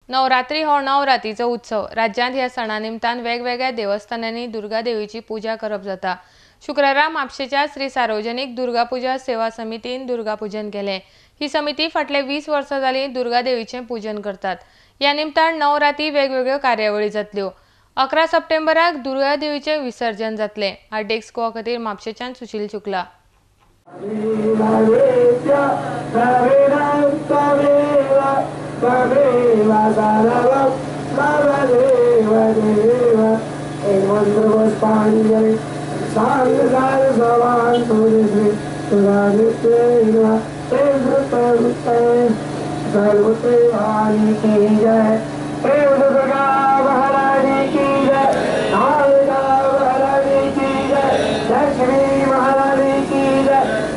नवरात्री हो नवरातीचो उत्सव राज्यांत ह्या सणा निमतान वेगवेगळ्या देवस्थानांनी दुर्गा देवीची पूजा करप जाता। शुक्रारा म्हापशेच्या श्री सार्वजनिक दुर्गा पूजा सेवा समितीन दुर्गा पूजन केले। ही समिती फाटले 20 वर्सां जाली दुर्गा देवीचे पूजन करतात। या निमतान नवराती वेगवेगळ्यो कार्यावळी जातल्यो। 11 सप्टेंबराक दुर्गा देवीचे विसर्जन जातले। आर्टेक्स गोवा खातीर म्हापशेच्यान सुशील शुक्ला।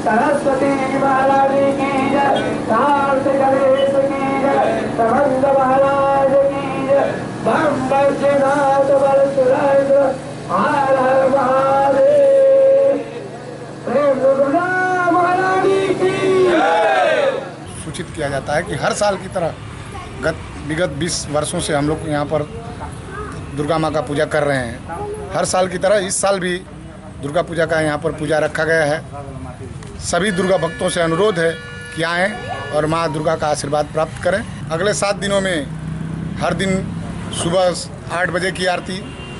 सरस्वती महारानी की जय, शांत गणेश की जय, प्रबंध महाराज की जय, बम बजनाथ बल सुरेंद्र हर हर महादेव, प्रेम दुर्गा महारानी की जय। सूचित किया जाता है कि हर साल की तरह विगत 20 वर्षों से हम लोग यहाँ पर दुर्गा माँ का पूजा कर रहे हैं। हर साल की तरह इस साल भी दुर्गा पूजा का यहाँ पर पूजा रखा गया है। सभी दुर्गा भक्तों से अनुरोध है कि आएँ और माँ दुर्गा का आशीर्वाद प्राप्त करें। अगले 7 दिनों में हर दिन सुबह 8 बजे की आरती,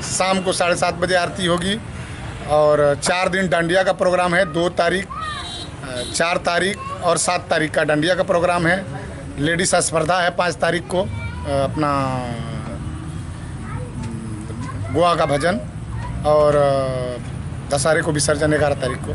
शाम को 7:30 बजे आरती होगी और 4 दिन डांडिया का प्रोग्राम है। 2 तारीख, 4 तारीख और 7 तारीख का डांडिया का प्रोग्राम है। लेडीज स्पर्धा है 5 तारीख को, अपना गोवा का भजन, और दशहरे को विसर्जन 11 तारीख को।